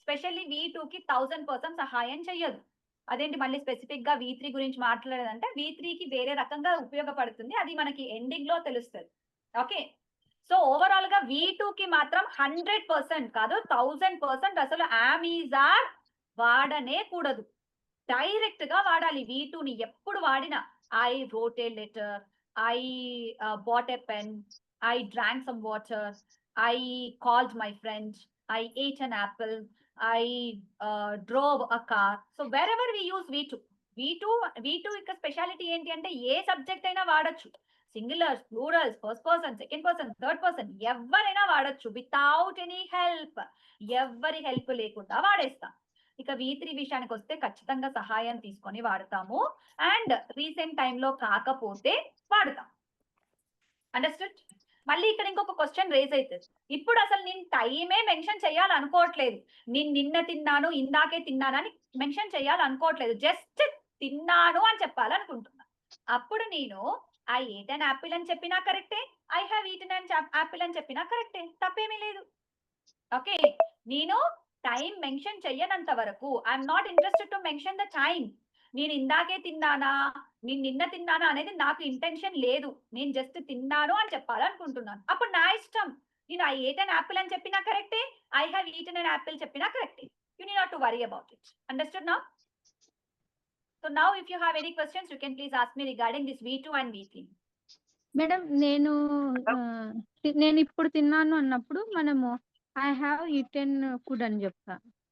Specially V2 కి 1000% సహాయం చెయ్యదు. అదేంటి మళ్ళీ స్పెసిఫిక్ గా V3 గురించి మాట్లాడేదంటే V3 కి వేరే రకంగా ఉపయోగపడుతుంది. అది మనకి ఎండింగ్ లో తెలుస్తది. ఓకే. సో ఓవరాల్ గా V2 కి మాత్రం 100% కాదు 1000% అసలు ఆర్ వాడనే కూడదు. డైరెక్ట్ గా వాడాలి V2 ని ఎప్పుడు వాడినా. I wrote a letter, I bought a pen, I drank some water, I called my friends, I ate an apple, I drove a car. So wherever we use V2 యొక్క speciality ఏంటి అంటే ఏ subject అయినా వాడొచ్చు. Singulars, plurals, first person, second person, third person ఎవరైనా వాడొచ్చు without any help. ఎవరి help లేకుండా వాడేస్తాం. ఇక V3 విషయానికి వస్తే ఖచ్చితంగా సహాయం తీసుకొని వాడతాము. అండ్ రీసెంట్ టైంలో కాకపోతే వాడతాం. అండర్స్టూడ్? మళ్ళీ ఇక్కడ ఇంకొక క్వశ్చన్ రేజ్ అవుతుంది. ఇప్పుడు అసలు నేను టైమే మెన్షన్ చేయాలనుకోవట్లేదు. నేను నిన్న తిన్నాను, ఇందాకే తిన్నానని మెన్షన్ చేయాలనుకోవట్లేదు. జస్ట్ తిన్నాను అని చెప్పాలనుకుంటున్నా. అప్పుడు నేను ఐ ఏట్ అన్ యాపిల్ అని చెప్పినా కరెక్టే, I have eaten an apple అని చెప్పినా కరెక్టే, తప్పేమీ లేదు. ఓకే. నేను టైం మెన్షన్ చెయ్యనంత వరకు I'm not interested to mention the time. నేను ఇందాకే తిన్నానా, నేను నిన్న తిన్నానా అనేది నాకు ఇంటెన్షన్ లేదు. నేను జస్ట్ తిన్నాను అని చెప్పాలనుకుంటున్నాను. అప్పుడు నా ఇష్టం. నేను ఐ ఏట్ అన్ యాపిల్ అని చెప్పినా కరెక్టే, I have eaten an apple చెప్పినా కరెక్టే. You need not to worry about it. Understood now? So now if you have any questions you can please ask me regarding this V2 and V3. Madam నేను ఇప్పుడు తిన్నాను అన్నప్పుడు మనము I have eaten food అని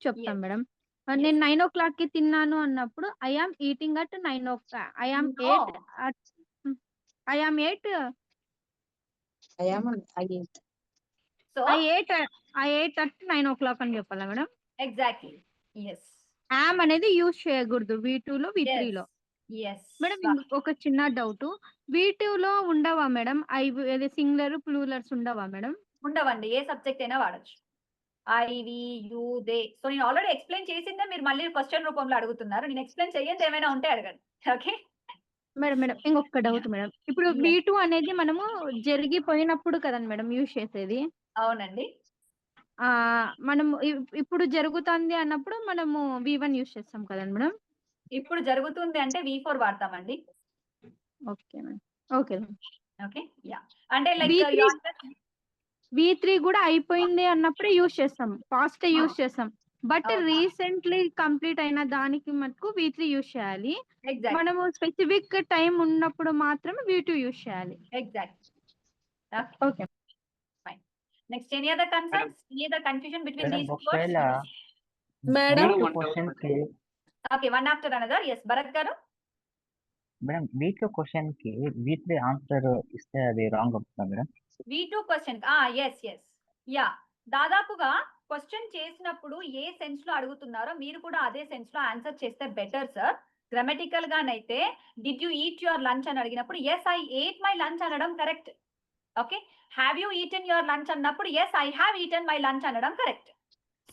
చెప్తాం madam. నేను 9 o'clock కి తిన్నాను అన్నప్పుడు I am eating at 9 o'clock. I am ate I ate at 9 o'clock అని చెప్పాలా మేడం? ఎగ్జాక్ట్లీ. ఎస్. యామ్ అనేది యూజ్ చేయకూడదు V2 లో V3 లో. మేడం ఒక చిన్న డౌట్, V2 లో ఉండవా మేడం సింగులర్ ప్లూరల్స్ ఉండవా మేడం? ఉండవండి. ఏ సబ్జెక్ట్ అయినా వాడచ్చు. I, we, you, they. So నేను ఆల్రెడీ ఎక్స్ప్లెయిన్ చేసిందే మీరు మళ్ళీ క్వశ్చన్ రూపంలో అడుగుతున్నారు. నేను ఎక్స్ప్లెయిన్ చెయ్యండి ఏమైనా ఉంటే అడగండి. ఓకే. మేడం ఇంకొక డౌట్ మేడం, ఇప్పుడు V2 అనేది మనము జరిగిపోయినప్పుడు కదండి మేడం యూజ్ చేసేది? అవునండి. మనము ఇప్పుడు జరుగుతుంది అన్నప్పుడు మనము V1 యూజ్ చేస్తాం కదండి మేడం? ఇప్పుడు జరుగుతుంది అంటే V4 వాడతామండి. Okay madam. Okay. Okay. Yeah. అంటే లైక్ V3 కూడా అయిపోయింది అన్నప్పుడే యూజ్ చేస్తాం, ఫాస్ట్ యూజ్ చేస్తాం. బట్ రీసెంట్లీ కంప్లీట్ అయిన దానికి మటుకు V3 యూజ్ చేయాలి. మనము స్పెసిఫిక్ టైం ఉన్నప్పుడు మాత్రమే V2 యూజ్ చేయాలి. Exact. Okay. Fine. Next any other concerns, any other confusion between these ఒకవేళ మేడం క్వశ్చన్ కి okay, one after another. yes Bharat garu. Madam V2 question కి V3 ఆన్సర్ ఇస్తే అది రాంగ్ అవుతుందా madam? V2 question yes yeah. దాదాపుగా question చేసినప్పుడు ఏ sense లో అడుగుతున్నారో మీరు కూడా అదే సెన్స్ లో ఆన్సర్ చేస్తే బెటర్ సార్. గ్రామటికల్ గానైతే did you eat your lunch అని అడిగినప్పుడు yes I ate my lunch అనడం correct. Okay. Have you eaten your lunch అన్నప్పుడు yes I have eaten my lunch అనడం కరెక్ట్.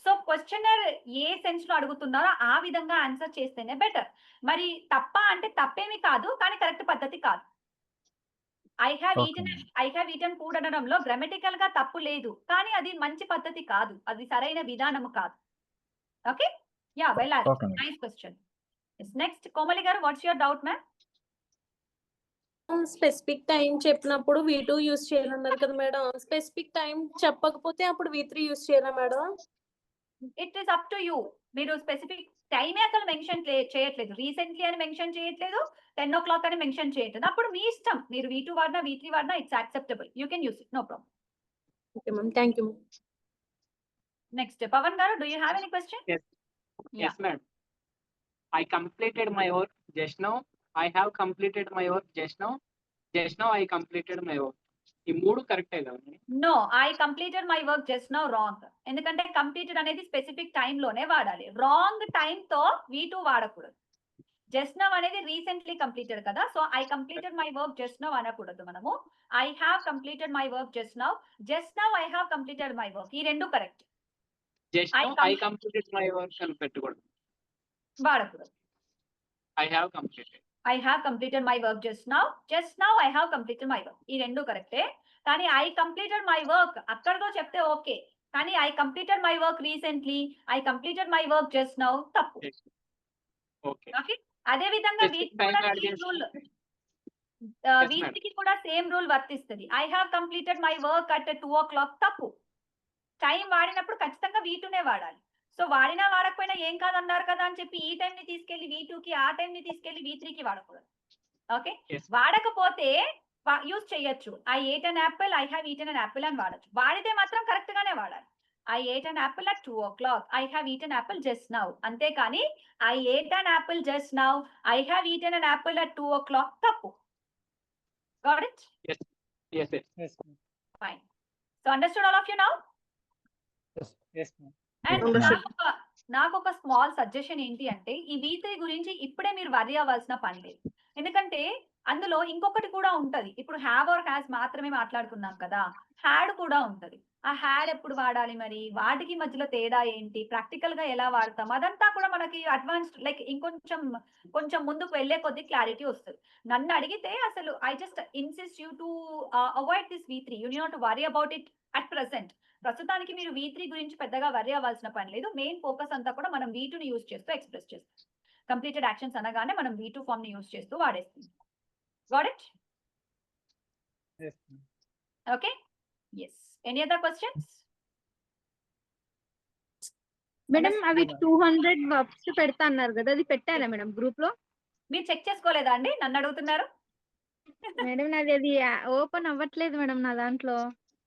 సో క్వశ్చనర్ ఏ sense లో అడుగుతున్నారో ఆ విధంగా ఆన్సర్ చేస్తేనే బెటర్. మరి తప్ప అంటే తప్పేమి కాదు, కానీ కరెక్ట్ పద్ధతి కాదు. ఐ హ్యావ్ ఈటెన్ ఫుడ్ అనడంలో గ్రామటికల్ గా తప్పు లేదు, కానీ అది మంచి పద్ధతి కాదు, అది సరైన విధానము కాదు. Okay. Yeah, well answered. Nice question. Next Komali garu, what's your doubt ma'am? Specific time చెప్పినప్పుడు V2 యూస్ చేయాలన్నారు కదా మేడం. స్పెసిఫిక్ టైం చెప్పకపోతే అప్పుడు V3 యూస్ చేయాలా madam? It is up to you. మీరు స్పెసిఫిక్ టైమే అసలు మెన్షన్ చేయట్లేదు, రీసెంట్లీ అని మెన్షన్ చేయట్లేదు, 10 o'clock అని మెన్షన్ చేయట్లేదు. అప్పుడు మీ ఇష్టం, మీరు V2 వాడినా V3 వాడినా it's acceptable, you can use it, no problem. Okay ma'am, thank you. Next Pavan garu, do you have any question? Yes ma'am. I completed my work just now. I have completed my work just now. Just now I completed my work. ఈ మూడు కరెక్టే కదా? No, I completed my work just now wrong. ఎందుకంటే completed అనేది specific time లోనే వాడాలి. Wrong time తో V2 వాడకూడదు. జస్ట్ నౌ అనేది రీసెంట్లీ కంప్లీటెడ్ కదా, so I completed my work just now అనకూడదు మనము. I have completed my work just now I have completed my work, ఈ రెండు correct. Just now I completed my work అని పెట్టకూడదు, వాడకూడదు. I have completed my work just now I have completed my work, ఈ రెండు కరెక్టే. కానీ I completed my work అక్కడితో చెప్తే ఓకే, కానీ I completed my work recently, I completed my work just now తప్పు. ఓకే. ఓకే, అదే విధంగా Specific వీటికి time కూడా add సేమ్ చేసి- రూల్, Yes, వీటికి కూడా సేమ్ రూల్ వర్తిస్తుంది. I have completed my work at 2 o'clock తప్పు. టైం వాడినప్పుడు ఖచ్చితంగా V2నే వాడాలి. సో వాడినా వాడకపోయినా ఏం కాదన్నారు కదా అని చెప్పి ఈ టైం ని తీసుకెళ్లి V2కి, ఆ టైం ని తీసుకెళ్లి V3కి వాడకూడదు. Okay, Yes. వాడకపోతే యూజ్ చేయొచ్చు. I ate an apple, I have eaten an apple అని వాడచ్చు. వాడితే మాత్రం కరెక్ట్ గానే వాడాలి. I ate an apple at 2 o'clock, I have eaten apple just now. అంతేకాని I ate an apple just now, I have eaten an apple at 2 o'clock తప్పు. Got it? Yes, yes. Yes, ma'am. Fine. So understood all of you now? Yes, ma'am. And Understood. నాకు ఒక small suggestion ఏంటి అంటే, ఈ V3 గురించి ఇప్పుడే మీరు worry అవ్వాల్సిన పని లేదు. ఎందుకంటే అందులో ఇంకొకటి కూడా ఉంటది. ఇప్పుడు హ్యావ్ ఆర్ హ్యాస్ మాత్రమే మాట్లాడుకున్నాం కదా, హ్యాడ్ కూడా ఉంటది. ఆ హ్యాడ్ ఎప్పుడు వాడాలి, మరి వాటికి మధ్యలో తేడా ఏంటి, ప్రాక్టికల్ గా ఎలా వాడతాం, అదంతా కూడా మనకి అడ్వాన్స్డ్ లైక్ కొంచెం ముందుకు వెళ్లే కొద్ది క్లారిటీ వస్తుంది. నన్ను అడిగితే అసలు I just insist you to avoid this V3. You not worry about it at present. ప్రస్తుతానికి మీరు V3 గురించి పెద్దగా వరీ అవ్వాల్సిన పని లేదు. మెయిన్ ఫోకస్ అంతా కూడా మనం V2ని యూజ్ చేస్తూ ఎక్స్ప్రెస్ చేస్తాం. కంప్లీటెడ్ యాక్షన్స్ అనగానే మనం V2 ఫామ్ ని యూజ్ చేస్తూ వాడేస్తాం. Got it? Yes, ma'am. Okay, yes. Any other questions? Madam అవి 200 వర్బ్స్ పెడతా అన్నారు కదా, అది పెట్టారా మేడం గ్రూప్ లో? మీరు చెక్ చేసుకోలేదా అండి? నన్ను అడుగుతున్నారు. మేడం నాది అది ఓపెన్ అవ్వట్లేదు మేడం నా దాంట్లో.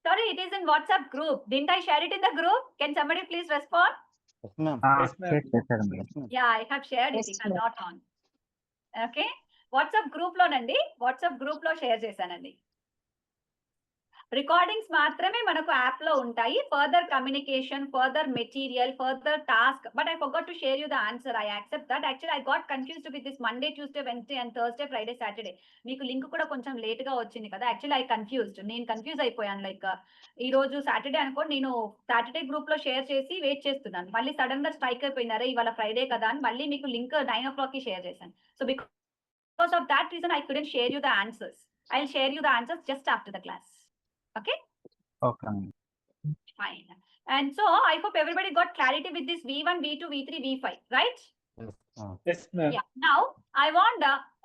Sorry, it is in WhatsApp group. Didn't I share it in the group? Can somebody please respond? Yes, ma'am. Yes, చేశారు madam. Yes, ma'am. Yeah, I have shared it. Yes, If I'm ma'am. not on. Okay. WhatsApp group లోనండి, WhatsApp group లో share చేశానండి. Recordings మాత్రమే మనకు app లో ఉంటాయి. Further communication, further material, further task. But I forgot to share you the answer. I accept that. Actually I got confused with this Monday, Tuesday, Wednesday and Thursday, Friday, Saturday. మీకు link కూడా కొంచెం late గా వచ్చింది కదా. Actually నేను confuse అయిపోయాను. Like ఈ రోజు సాటర్డే అనుకోండి, నేను సాటర్డే గ్రూప్ లో షేర్ చేసి వెయిట్ చేస్తున్నాను. మళ్ళీ సడన్ గా స్ట్రైక్ అయిపోయినారే ఇవాళ ఫ్రైడే కదా అని మళ్ళీ మీకు లింక్ 9 o'clock కి షేర్ చేశాను. So because of that reason I couldn't share you the answers. I will share you the answers just after the class. Okay, okay madam. fine. And so I hope everybody got clarity with this V1, V2, V3, V5, right? Yes, ma'am. Yeah. Now I want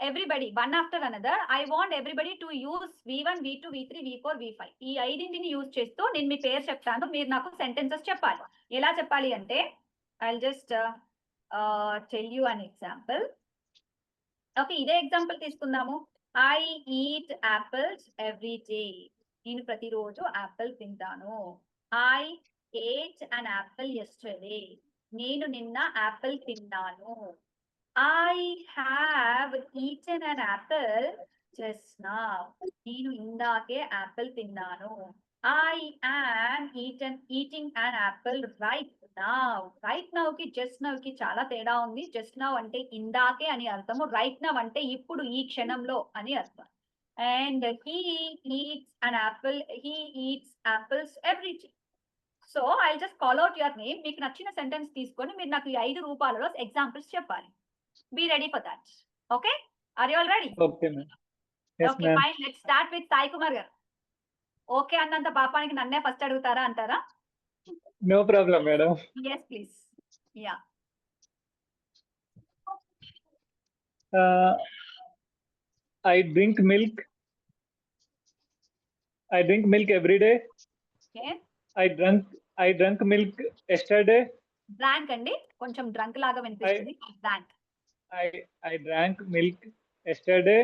everybody one after another. I want everybody to use V1, V2, V3, V4, V5. ఈ ఐదింటిని use చేస్తూ నేను మీ పేరు చెప్తాను, మీరు నాకు sentences చెప్పాలి. ఎలా చెప్పాలి అంటే I'll just tell you an example. Okay, ఇదే ఎగ్జాంపుల్ తీసుకుందాము. I eat apples every day. నేను ప్రతిరోజు యాపిల్ తింటాను. I ate an apple yesterday. నేను నిన్న యాపిల్ తిన్నాను. I have eaten an apple just now. నేను ఇందాకే యాపిల్ తిన్నాను. I am eating an apple right now. Right now కి just now కి చాలా తేడా ఉంది. just now అంటే ఇందాకే అని అర్థము, right now అంటే ఇప్పుడు ఈ క్షణంలో అని అర్థం. And he eats apples every day. So I'll just call out your name. మీకు నచ్చిన సెంటెన్స్ తీసుకొని మీరు నాకు ఈ 5 రూపాలలో ఎగ్జాంపుల్స్ చెప్పాలి. Be ready for that. Okay? Are you all ready? Okay, ma'am. Yes, Okay, ma'am. fine. Let's start with Sai Kumar garu. Okay అన్నంత పాపానికి నన్నే ఫస్ట్ అడుగుతారా అంటారా? No problem, madam. Yes, please. Yeah. I drink milk. I drink milk every day. Okay. I drank milk yesterday. Drank అండి, కొంచెం drunk లాగా వినిపిస్తుంది. Drank. I drank milk yesterday.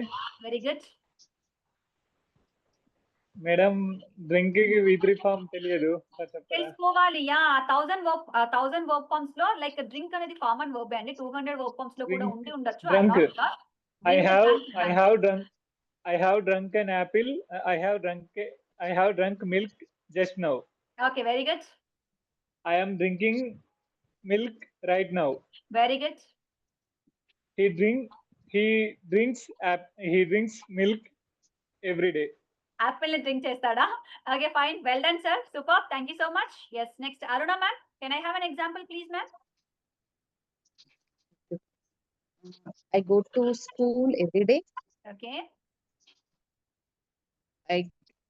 Very good. Madam, drinking V3 form తెలియదు. చెప్పరా? తెలుసుకోవాలి. Yeah, 1000 verb forms లో like drink అనేది common verb అండి. 200 వర్బ్ ఫార్మ్స్ లో కూడా Drink, ఉండి ఉండొచ్చు. drunk. I Drink. have drunk an apple. I have drunk milk just now. Okay, very good. I am drinking milk right now. Very good. He drinks milk every day. Apple ని drink చేస్తాడా? Okay, fine. Well done sir. Super. Thank you so much. Yes, next Aruna ma'am. Can I have an example please ma'am? I go to school every day. Okay.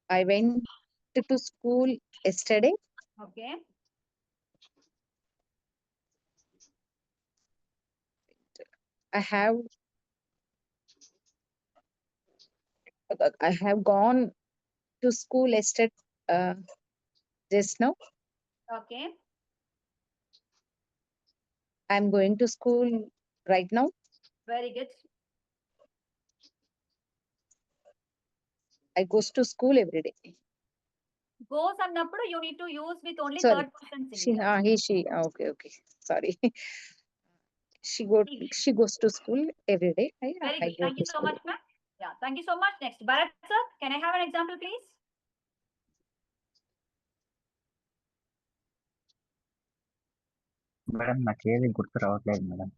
I went to school yesterday. Okay. I have gone to school yesterday, just now. Okay I'm going to school right now. Very good. I goes to school every day. Goes అన్నప్పుడు you need to use with only Sorry. Third person She, singular. she, okay, sorry. She goes to school every day. Very I good. go Thank to you so school. much, ma'am. Yeah, thank you so much. Next, Bharat sir, can I have an example, please? Madam నాకేది గుర్తు రావట్లేదు madam.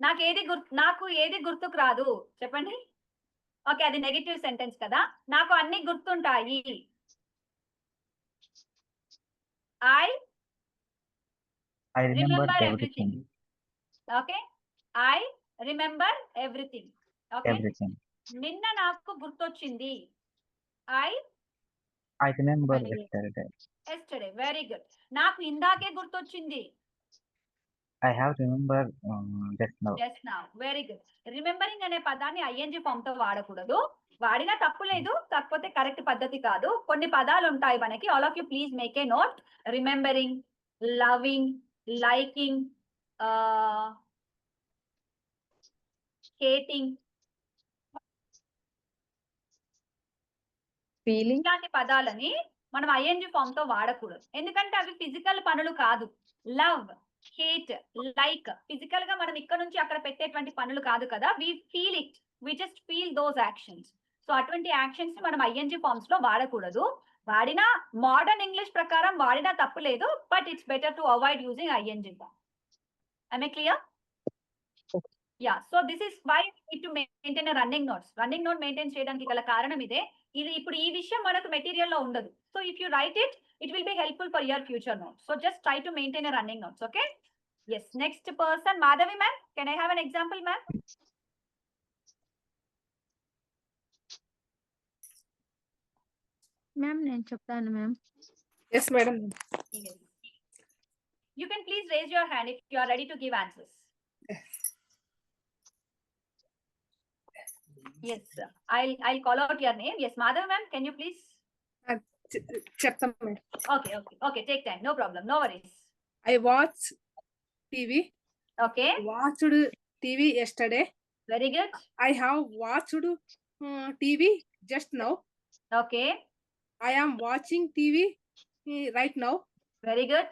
నాకు ఏది గుర్తుకు రాదు చెప్పండి. Okay, అది negative sentence కదా. నాకు అన్ని గుర్తుంటాయి. I I remember remember everything. everything. Okay, I remember everything. Okay, everything. నిన్న నాకు గుర్తొచ్చింది. I I remember Very yesterday. Very good. నాకు ఇందాకే గుర్తొచ్చింది. I have remember just now. Just now. Very good. Remembering అనే పదాన్ని ఐఎన్జి ఫామ్ తో వాడకూడదు. వాడినా తప్పు లేదు, కాకపోతే కరెక్ట్ పద్ధతి కాదు. కొన్ని పదాలు ఉంటాయి మనకి. All of you please make a note. Remembering, loving, liking, hating, Feeling. ఇలాంటి పదాలని మనం ఐఎన్జి ఫామ్ తో వాడకూడదు. ఎందుకంటే అవి ఫిజికల్ పనులు కాదు. లవ్, హేట్, లైక్ ఫిజికల్ గా మనం ఇక్కడ నుంచి అక్కడ పెట్టేటువంటి పనులు కాదు కదా. We feel it, we just feel those actions. So అటువంటి యాక్షన్స్ మనం ఐఎన్జి ఫార్మ్స్ లో వాడకూడదు. వాడినా మోడర్న్ ఇంగ్లీష్ ప్రకారం వాడినా తప్పు లేదు, but it's better to avoid using ING form. I may clear? Yeah, so this is why need to maintain running notes. Running note maintain చేయడానికి గల కారణం ఇదే. ఇది ఇప్పుడు ఈ విషయం మనకు మెటీరియల్ లో ఉండదు. So if you right it, it will be helpful for your future notes. So just try to maintain a running notes. Okay. Yes. Next person, Madhavi ma'am. Can I have an example, ma'am? Ma'am నేను చెప్తాను ma'am. Yes, madam. You can please raise your hand if you are ready to give answers. Yes, sir. I'll call out your name. Yes, Madhavi ma'am. Can you please? Chaptam, madam. Okay. Take time. No problem. No worries. I watch TV. Okay. Watched TV yesterday. Very good. I have watched TV just now. Okay. I am watching TV right now. Very good.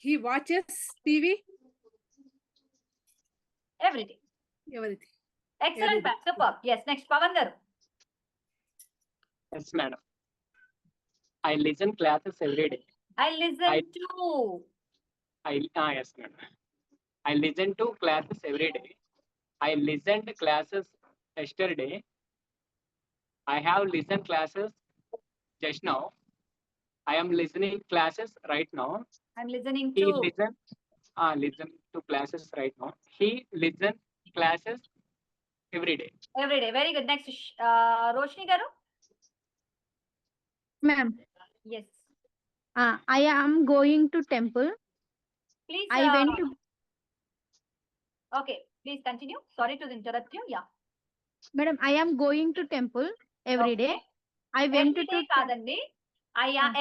He watches TV. Everything. Everything. Excellent, ma'am. Superb. Yes. Next, Pavan garu. Yes, madam. I listen classes every day. I listen to. Yes, madam. I listen to classes every day. I listened classes yesterday. I have listened classes just now. I am listening classes right now. I'm listening He to. listen to classes right now. He listens classes every day. Every day. Very good. Next, Roshni garu. Ma'am Yes. I am going to temple. Please. I went to Okay. Please continue. Sorry to interrupt you. Yeah. Madam I am going to temple every day. I went Every to day కాదండి.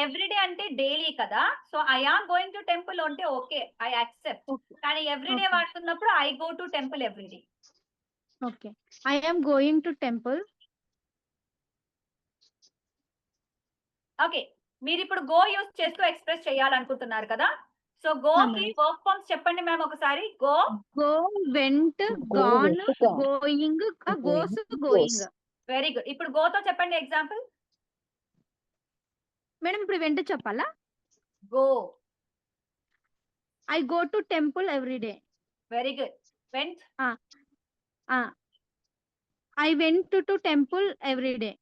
Every day అంటే daily కదా. So I am going to temple అంటే okay, I accept. కానీ every day Okay. వాడుతున్నప్పుడు I go to temple every day. Okay. I am going to temple. Okay, మీరు ఇప్పుడు go use చేస్తూ express చేయాలనుకుంటున్నారు కదా. సో గోకి వర్క్ ఫార్మ్స్ చెప్పండి ma'am ఒకసారి. Go, go, vent, Go, gone, went, gone. Going, goes, Going, going. goes. Very good. ఇప్పుడు గోతో చెప్పండి example. Madam ఇప్పుడు వెంట చెప్పాలా? Go. I go to temple every day. Very good. Vent. I went to temple every day.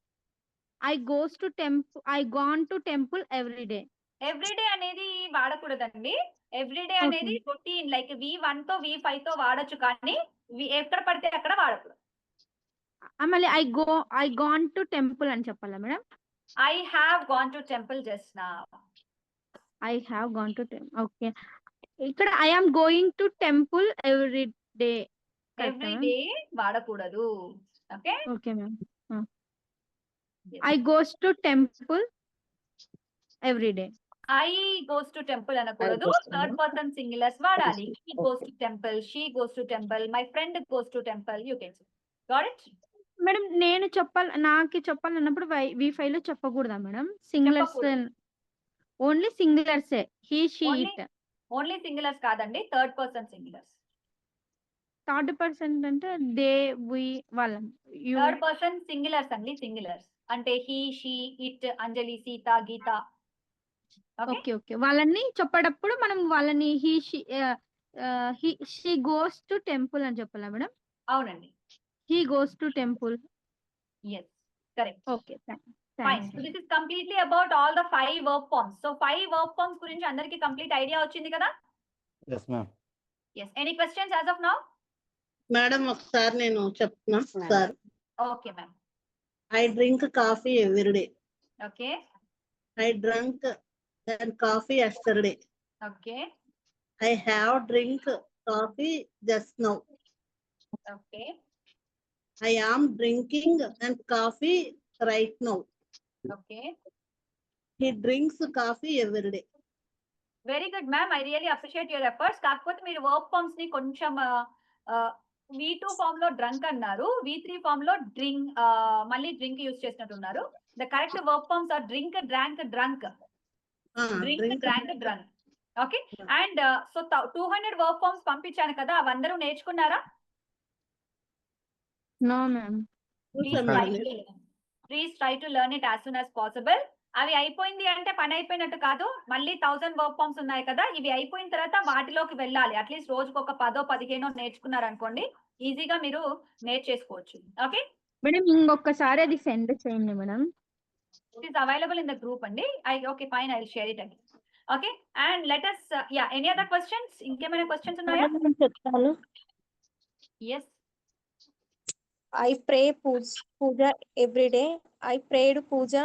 I goes to temple. I gone to temple every day. Every day అనేది వాడకూడదండి. Every day అనేది routine, like V1 తో V5 తో వాడొచ్చు, కానీ ఎక్కడ పడితే అక్కడ వాడకూడదు. మళ్ళీ ఐ గాన్ టు టెంపుల్ అని చెప్పాలా madam? I have gone to temple just now. I have gone to temple. Okay. ఇక్కడ I am going to temple day every day వాడకూడదు. Okay, okay ma'am. I goes to temple every day. I goes to temple అనకూడదు. goes to third person singulars వాడాలి. He goes to temple, she goes to temple, my friend goes to temple. You can say. Got it? Madam నేను నాకు చెప్పాలన్నప్పుడు V5 లో చెప్పకూడదా మేడం? Singulars చెప్పకూడదు. Only సింగులర్సే. He she Only- it. Only singulars కాదండి, third person singulars. Third person అంటే they we వాళ్ళం యు. థర్డ్ పర్సన్ సింగులర్స్ అండి, సింగులర్స్ అంటే he, she, it, Anjali, Sita, Geeta. Okay, okay okay. వాళ్ళని చెప్పేటప్పుడు మనం వాళ్ళని షీ గోస్ టు టెంపుల్ అని చెప్పాలా మేడం? అవునండి. He goes to temple. Yes, correct. Okay fine. Thanks. So this is completely about all the 5 verb forms. So 5 verb forms గురించి అందరికి complete idea వచ్చింది కదా? Yes ma'am. Yes, any questions as of now? Madam ఒకసారి నేను చెప్తున్నా sir. Okay ma'am. I drink coffee every day. Okay, I drunk then coffee yesterday. Okay, I have drink coffee just now. Okay, I am drinking and coffee right now. Okay. He drinks coffee every day. Very good ma'am, I really appreciate your efforts. కాకపోతే మీరు verb forms ని కొంచెం V2 form లో drunk అన్నారు, V3 form లో drink, మళ్ళీ drink use చేసినట్టున్నారు. The correct verb forms are drink, drank, drunk. Drink, drank, drunk. Okay, and so 200 verb forms పంపించాను కదా, అవందరూ నేర్చుకున్నారా? No ma'am. Please try to learn it as soon as possible. అవి అయిపోయింది అంటే పని అయిపోయినట్టు కాదు. మళ్ళీ 1000 వర్బ్ ఫార్మ్స్ ఉన్నాయి కదా, ఇవి అయిపోయిన తర్వాత వాటిలోకి వెళ్ళాలి. అట్లీస్ట్ రోజుకు ఒక 10-15 నేర్చుకున్నారు అనుకోండి, ఈజీగా మీరు నేర్చేసుకోవచ్చు. ఓకే మేడం ఇంకొకసారి అది సెండ్ చేయండి madam. It is available in the group అండి. Okay fine, I will share it again. Okay, and let us any other questions? ఇంకేమైనా క్వశ్చన్స్ ఉన్నాయా? చెప్తాను. Yes. I pray puja every day. I prayed puja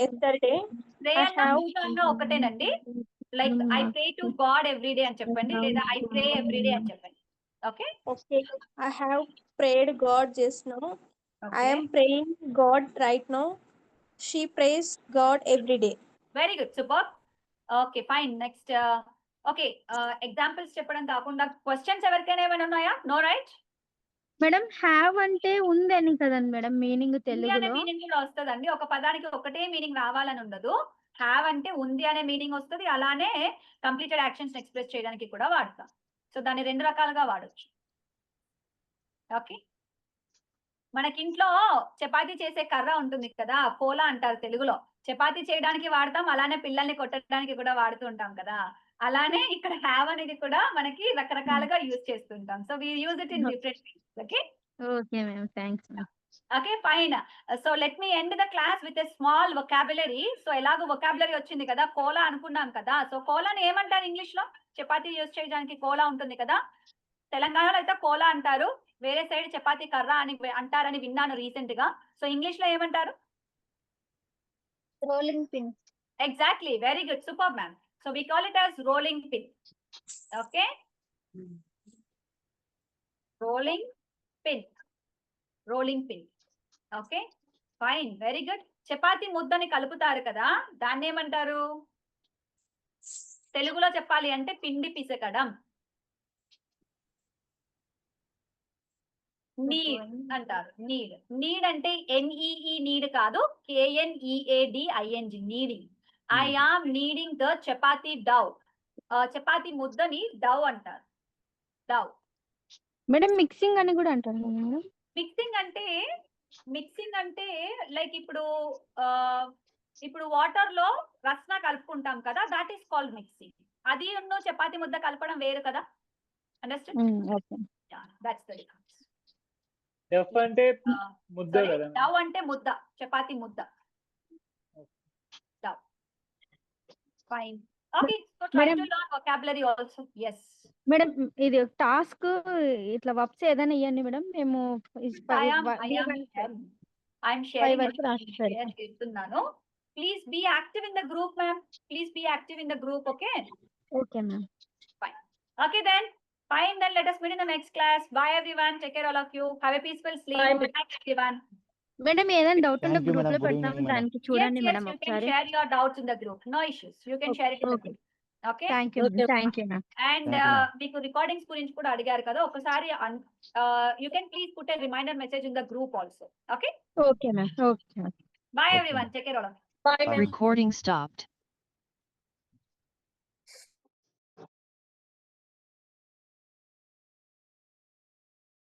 yesterday. Pray అన్న పూజ అన్న ఒకటేనండి. Like I pray to God every day అని చెప్పండి, లేదా I pray every day అని చెప్పండి. Okay, Okay. I have prayed God just now. I am praying God right now. She prays God every day. Very good, super. Okay fine, next. Okay, examples చెప్పడం కాకుండా questions ఎవరికైనా ఏమైనా ఉన్నాయా? No right? Madam have అంటే ఉందని కదండి madam meaning ఉంది అనే తెలుగులో. మీనింగ్ కూడా వస్తుందండి. ఒక పదానికి ఒకటే మీనింగ్ రావాలని ఉండదు. హ్యావ్ అంటే ఉంది అనే మీనింగ్ వస్తుంది, అలానే కంప్లీటెడ్ యాక్షన్స్ ఎక్స్ప్రెస్ చేయడానికి కూడా వాడతాం. సో దాన్ని 2 రకాలుగా వాడచ్చు. ఓకే, మనకి ఇంట్లో చపాతీ చేసే కర్ర ఉంటుంది కదా, కోలా అంటారు తెలుగులో. చపాతీ చేయడానికి వాడతాం, అలానే పిల్లల్ని కొట్టడానికి కూడా వాడుతూ ఉంటాం కదా. అలానే ఇక్కడ హ్యావ్ అనేది కూడా మనకి రకరకాలుగా యూజ్ చేస్తుంటాం. So we use it in different things. Okay, okay ma'am, thanks ma'am. Okay fine. So let me end the class with a small vocabulary. So ఎలాగో వొకాబులరీ వచ్చింది కదా, కోలా అనుకున్నాం కదా. సో కోలాని ఏమంటారు ఇంగ్లీష్ లో? చపాతీ యూజ్ చేయడానికి కోలా ఉంటుంది కదా. తెలంగాణలో అయితే కోలా అంటారు, వేరే సైడ్ చపాతీ కర్ర అని అంటారని విన్నాను రీసెంట్ గా. సో ఇంగ్లీష్ లో ఏమంటారు? Rolling pin. Exactly, very good, super ma'am. So we call it as rolling pin. Okay, rolling pin, rolling pin. Okay fine, very good. Chapati ముద్దని కలుపుతారు కదా, దాన్ని ఏమంటారు? తెలుగులో చెప్పాలి అంటే పిండి పిసకడం. నీడ్ అంటారు. నీడ్, నీడ్ అంటే NEE నీడ్ కాదు, KNEADING, kneading. I am kneading the chapati dough. Chapati ముద్దని డౌ అంటారు, డౌ. మేడం మిక్సింగ్ అని కూడా అంటారు మేడం. మిక్సింగ్ అంటే లైక్ ఇప్పుడు వాటర్ లో రస్నా కలుపుకుంటాం కదా, దాట్ ఈస్ కాల్డ్ మిక్సింగ్. అది చపాతీ ముద్ద కలపడం వేరు కదా. Understand? Okay. That's the difference. Dough అంటే ముద్ద కదా. డవ్ అంటే ముద్ద, చపాతీ ముద్ద. Dough. Fine. Okay, so try to learn vocabulary also. yes madam ఇది టాస్క్ ఇట్లా వర్బ్స్ ఏదైనా ఇవ్వండి మేడం, మేము I'm sharing చేస్తున్నాను. Please be active in the group ma'am, please be active in the group. Okay okay ma'am. Fine. Okay then Fine, then let us meet in the next class. Bye everyone. Take care all of you. Have a peaceful sleep. Good night everyone. Madam ఏదైనా doubt ఉంటే Thank you, group madam. లో Good పెడతాం evening, madam. దానికి Yes, చూడండి yes, madam you can ఒకసారి. share your doubts in the group. No issues. You can share it in the Okay. group. Okay. Thank you Okay. Thank you ma'am. And Thank you, ma'am. మీకు recordings గురించి కూడా అడిగారు కదా, ఒకసారి you can please put a reminder message in the group also. Okay. Okay ma'am. Okay. Bye Okay, everyone. ma'am. Take care all of you. Bye, ma'am. Recording stopped.